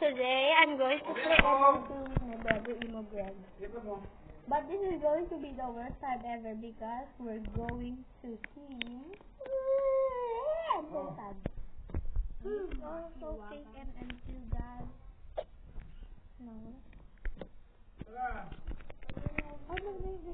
today I'm going to play ML2 with my brother Emo Greg. But this is going to be the worst time ever because we're going to see... I'm so sad. He's also fake ML2, guys. No. Oh, no, no.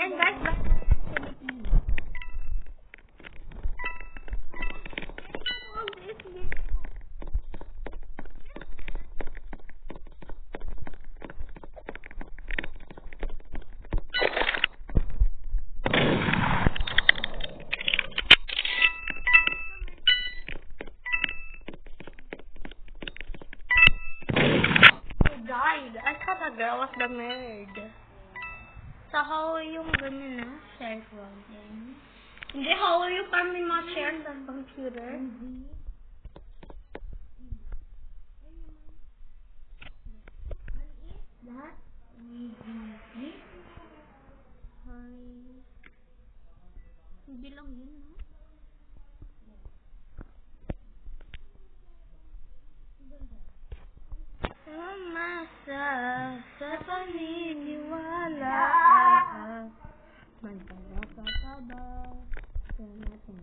And guys, died. I thought a girl was the nerd. So how are yung ganyan na? Share problem. Hindi, how are you parang may mga share sa computer? That? Hindi lang yun, no? Umasa sa paniniwala Mantala sa tabaw sa natin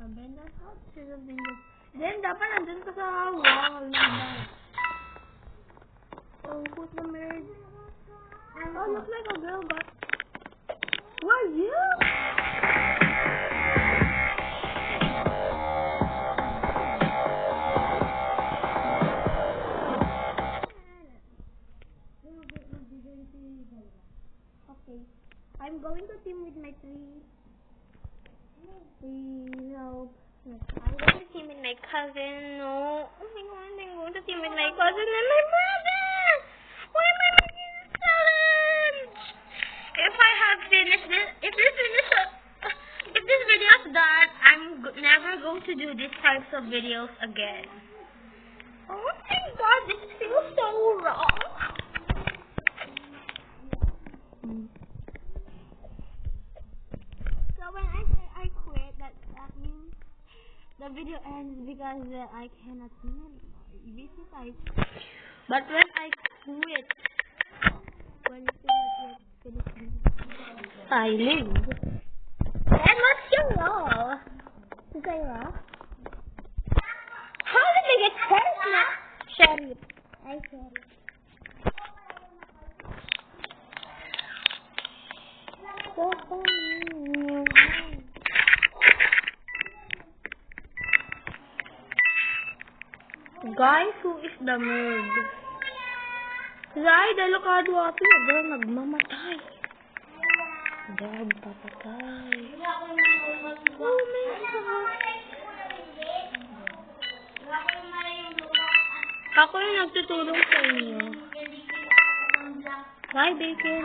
Abenda sa sila bingo. Then dapat nandun ka sa wall. Oh, who's the nerd? Oh, looks like a girl, but who are you? Okay, I'm going to team with my three. Help. I'm going to team with my cousin. No. Oh my god, I'm going to team with my cousin and my brother. Why am I making this challenge? If I have finished this, if this video is done, I'm never going to do these types of videos again. Oh my god, this feels so wrong. So when I say I quit, that means the video ends because I cannot do anymore. This is but when I quit, when you say I finish, I lose. And what's your role? Zayla? How did they get hurt now? Sherry. I said it. So funny. Guys, who is the nerd? Zay, delikado ato. Pero nagmamatay. Papatay. Oh my God. Ako yung nagtutulong sa inyo. Why bacon?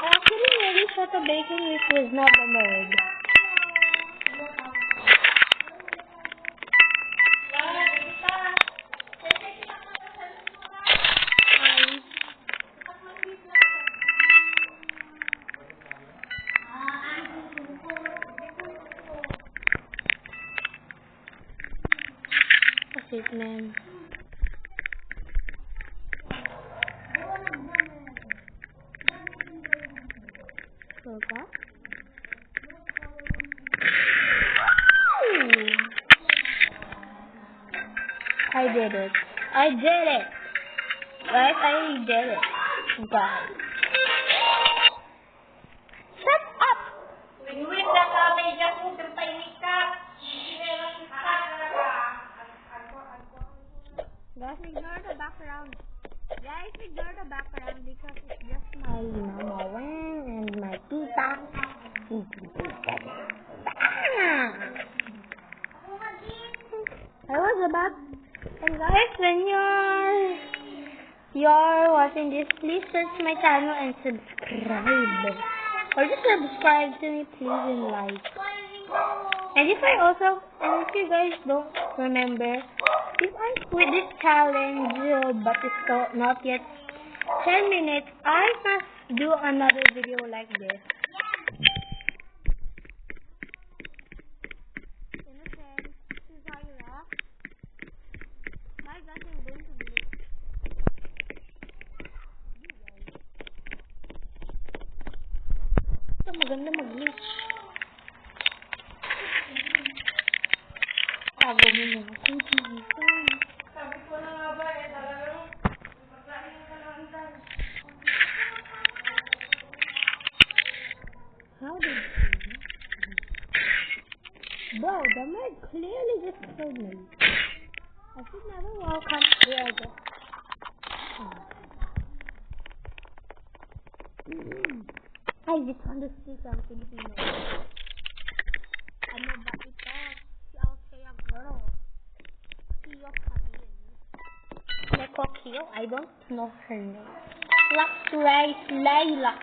I actually really shot a bacon which was not the nerd. Man. Okay. I did it. I did it. Right? I did it. Guys. Shut up! Win-win na kami dyan kung tayo ka. Guys, ignore the background. Guys, ignore the background because it's just my mama and my tita. I was about And guys, when you're watching this, please search my channel and subscribe. Or just subscribe to me, please, and like. And if you guys don't remember, if I quit this challenge, but it's not yet 10 minutes, I must do another video like this. Maganda mag-glitch. Tago mo na. Sabi ko na nga ba talagang magkain ka lang dyan. How did you? Bro, the man clearly just killed me. I should never welcome here again. I just understood some Filipino. Ano ba ito? Si Althea girl. Kiyo Kamin. Neko Kiyo? I don't know her name. Luxray Layla.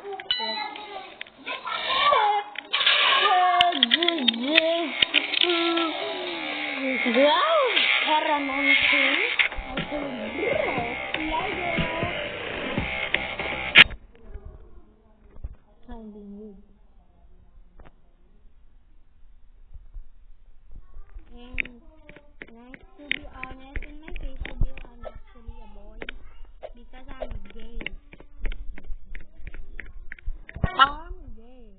Wow! Paramontin. And to be honest, in my face video, I'm actually a boy because I'm gay. I'm gay.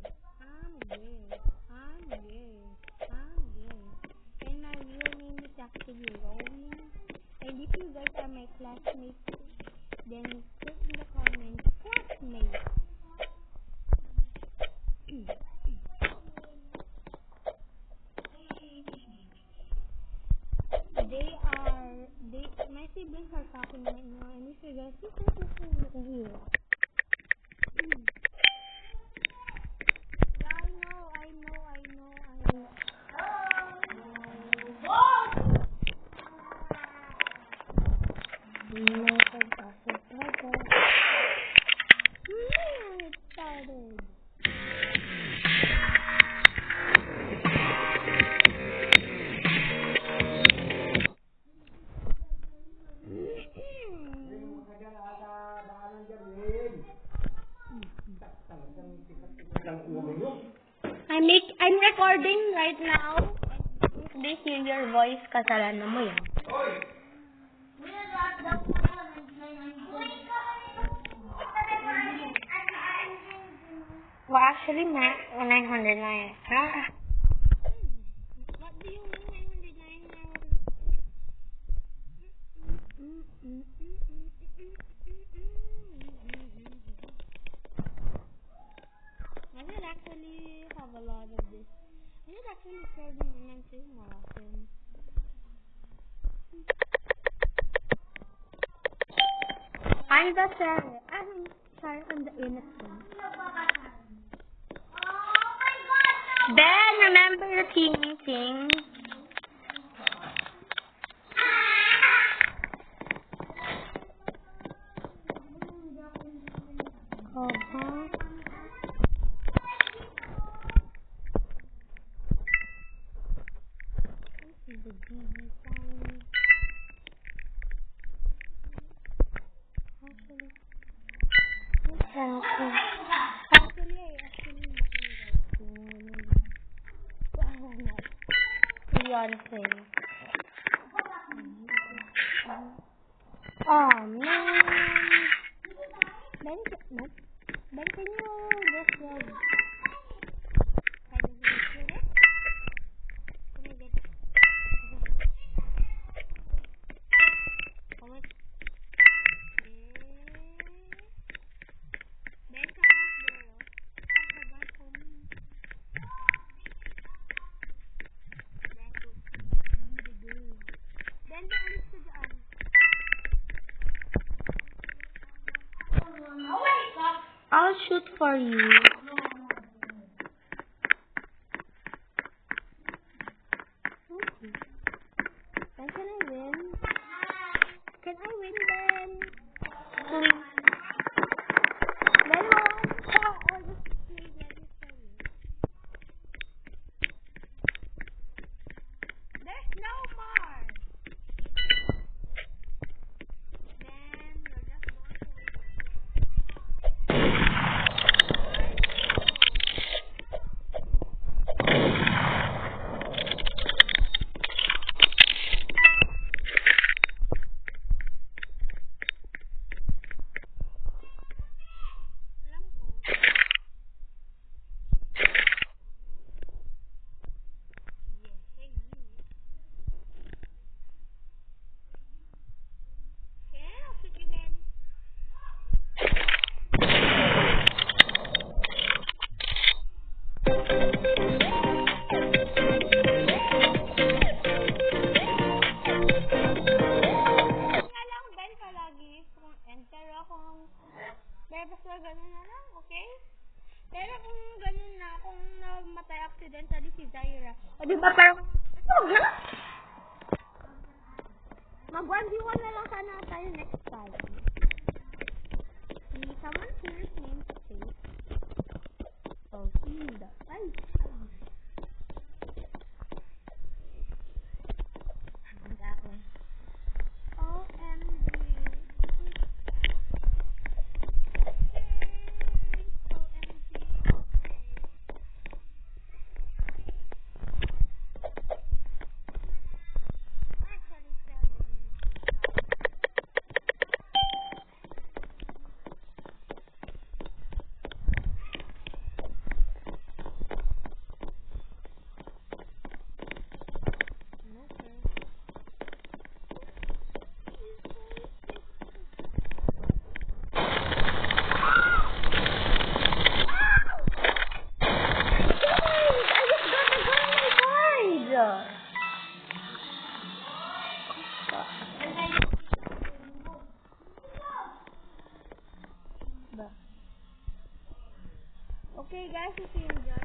And my real name is actually Rowan. And if you guys are my classmates, then put in the comments, classmates. My siblings are talking right now, and if you guys listen here. Yeah, I know. It started. I'm recording right now. If they hear your voice, kasalanan mo yan. Well, actually, 909. What do you mean 909? I will actually have a lot of this. I will actually start doing them more often. I'm the innocent. Ben, remember the teaming thing? This is the DB sign. Honestly. Oh man. Ben, can you just log? I'll shoot for you. When can I win? Can I win then? Please. Then one shot or just please let it for me. There's no more. Then you're just going to win. Pero ganun na lang, okay? Pero kung ganun na, kung namatay accidentally si Zaira, o diba parang, mag-1v1 na lang sana tayo next time. Someone here's name space. Oh, Hilda. Ay. OMG. Okay guys, if you enjoyed